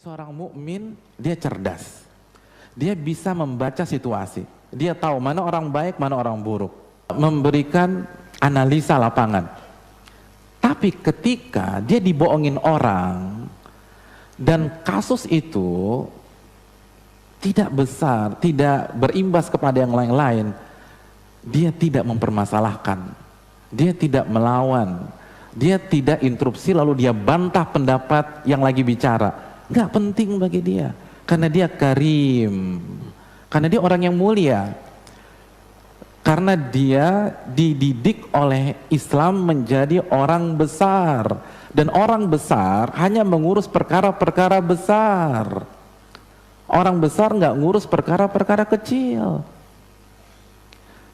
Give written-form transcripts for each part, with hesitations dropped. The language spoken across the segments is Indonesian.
Seorang mukmin dia cerdas. Dia bisa membaca situasi. Dia tahu mana orang baik, mana orang buruk. Memberikan analisa lapangan. Tapi ketika dia dibohongin orang dan kasus itu tidak besar, tidak berimbas kepada yang lain-lain, dia tidak mempermasalahkan. Dia tidak melawan. Dia tidak interupsi lalu dia bantah pendapat yang lagi bicara. Nggak penting bagi dia, karena dia karim, karena dia orang yang mulia, karena dia dididik oleh Islam menjadi orang besar, dan orang besar hanya mengurus perkara-perkara besar. Orang besar nggak ngurus perkara-perkara kecil.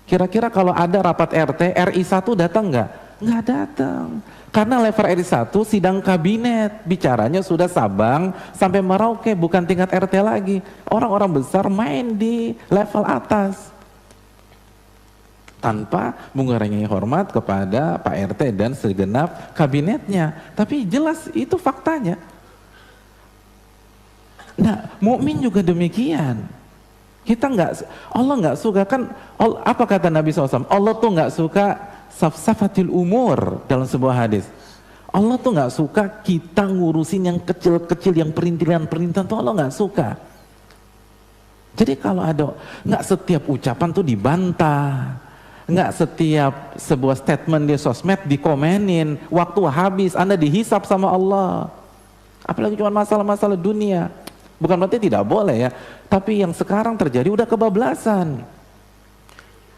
Kira-kira kalau ada rapat RT, RI 1 datang nggak? Nggak datang. Karena level RI 1 sidang kabinet, bicaranya sudah Sabang sampai Merauke, bukan tingkat RT lagi. Orang-orang besar main di level atas tanpa mengurangi hormat kepada Pak RT dan segenap kabinetnya. Tapi jelas itu faktanya. Nah, mukmin juga demikian. Kita Allah nggak suka kan? Apa kata Nabi SAW? Allah tuh nggak suka safsafatil umur dalam sebuah hadis. Allah tuh nggak suka kita ngurusin yang kecil-kecil, yang perintilan-perintilan tuh Allah nggak suka. Jadi kalau ada, nggak setiap ucapan tuh dibantah, nggak setiap sebuah statement di sosmed dikomenin. Waktu habis, Anda dihisap sama Allah. Apalagi cuma masalah-masalah dunia. Bukan berarti tidak boleh ya, tapi yang sekarang terjadi udah kebablasan.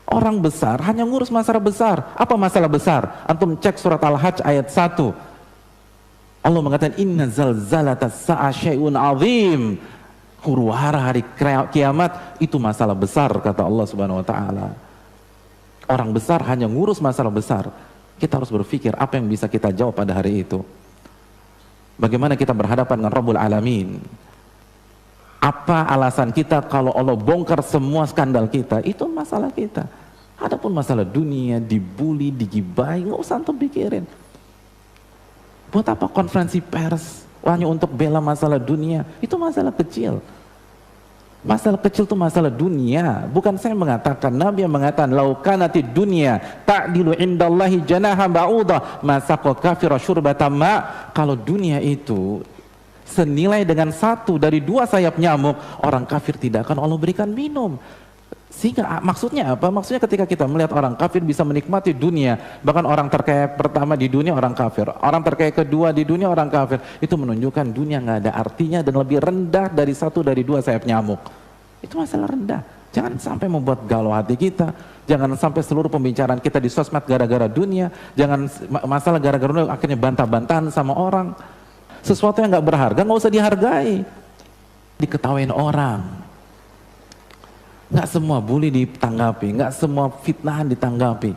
Orang besar hanya ngurus masalah besar. Apa masalah besar? Antum cek surat Al-Hajj ayat 1. Allah mengatakan inna zalzalatas sa'a syai'un azim. Huru-hara hari kiamat itu masalah besar, kata Allah Subhanahu wa taala. Orang besar hanya ngurus masalah besar. Kita harus berpikir apa yang bisa kita jawab pada hari itu. Bagaimana kita berhadapan dengan Rabbul Alamin? Apa alasan kita kalau Allah bongkar semua skandal kita? Itu masalah kita. Adapun masalah dunia, dibully, digibahi, nggak usah antum pikirin. Buat apa konferensi pers hanya untuk bela masalah dunia? Itu masalah kecil. Masalah kecil itu masalah dunia. Bukan saya mengatakan, Nabi yang mengatakan laukanati dunia ta'dilu indallahi janaha ba'udah masaqa kafira syurbata ma. Kalau dunia itu senilai dengan 1 dari 2 sayap nyamuk, orang kafir tidak akan Allah berikan minum. Sehingga maksudnya apa? Maksudnya ketika kita melihat orang kafir bisa menikmati dunia, bahkan orang terkaya pertama di dunia orang kafir, orang terkaya kedua di dunia orang kafir, itu menunjukkan dunia nggak ada artinya dan lebih rendah dari 1 dari 2 sayap nyamuk. Itu masalah rendah. Jangan sampai membuat galau hati kita. Jangan sampai seluruh pembicaraan kita di sosmed gara-gara dunia. Jangan masalah gara-gara dunia akhirnya bantah-bantahan sama orang. Sesuatu yang nggak berharga nggak usah dihargai, diketawain orang. Nggak semua bully ditanggapi, nggak semua fitnahan ditanggapi.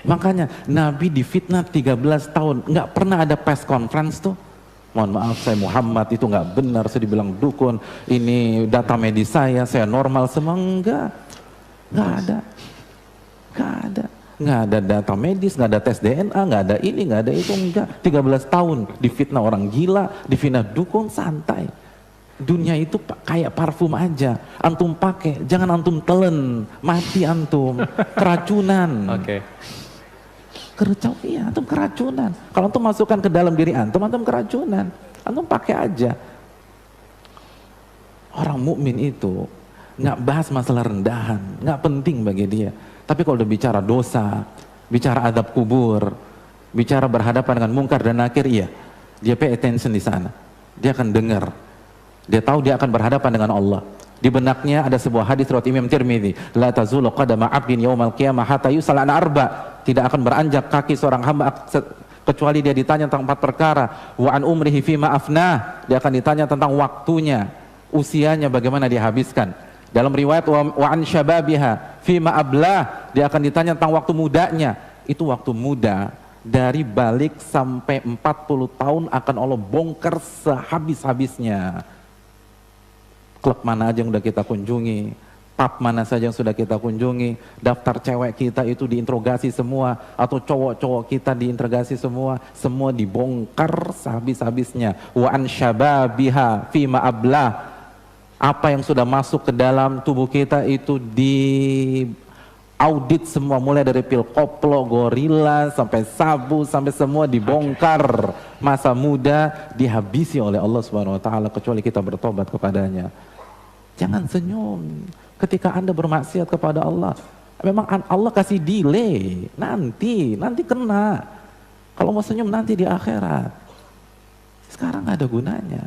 Makanya Nabi difitnah 13 tahun, nggak pernah ada press conference tuh. Mohon maaf saya Muhammad itu nggak benar, saya dibilang dukun, ini data medis saya normal semua, nggak ada. Nggak ada data medis, nggak ada tes DNA, nggak ada ini, nggak ada itu, enggak. 13 tahun difitnah orang gila, difitnah dukun, santai. Dunia itu kayak parfum aja, antum pakai, jangan antum telen, mati antum, keracunan. Oke. Iya, antum keracunan. Kalau antum masukkan ke dalam diri antum keracunan. Antum pakai aja. Orang mukmin itu nggak bahas masalah rendahan, nggak penting bagi dia. Tapi kalau udah bicara dosa, bicara adab kubur, bicara berhadapan dengan mungkar dan nakir, iya, dia pay attention di sana. Dia akan dengar. Dia tahu dia akan berhadapan dengan Allah. Di benaknya ada sebuah hadis riwayat Imam Tirmidzi, la tazulu qadama 'abdin yaumal qiyamah hatta yus'ala an arba. Tidak akan beranjak kaki seorang hamba kecuali dia ditanya tentang 4 perkara. Wa an umrihi fima afnah. Dia akan ditanya tentang waktunya, usianya bagaimana dia habiskan. Dalam riwayat wa an syababiha fima ablah, dia akan ditanya tentang waktu mudanya. Itu waktu muda dari balik sampai 40 tahun akan Allah bongkar sehabis-habisnya. Klub mana aja yang udah kita kunjungi, pub mana saja yang sudah kita kunjungi, daftar cewek kita itu diinterogasi semua, atau cowok-cowok kita diinterogasi semua dibongkar sehabis-habisnya. Wa an syababiha fima ablah, apa yang sudah masuk ke dalam tubuh kita itu di audit semua, mulai dari pil koplo, gorila, sampai sabu, sampai semua dibongkar. Masa muda dihabisi oleh Allah Subhanahu wa taala kecuali kita bertobat kepadanya. Jangan senyum ketika Anda bermaksiat kepada Allah. Memang Allah kasih delay, nanti kena. Kalau mau senyum nanti di akhirat. Sekarang nggak ada gunanya.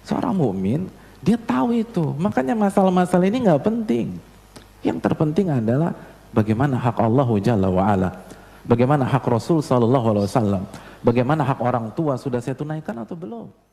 Seorang mukmin dia tahu itu, makanya masalah-masalah ini nggak penting. Yang terpenting adalah bagaimana hak Allah Jalla wa'ala, bagaimana hak Rasul Sallallahu Alaihi Wasallam, bagaimana hak orang tua, sudah saya tunaikan atau belum.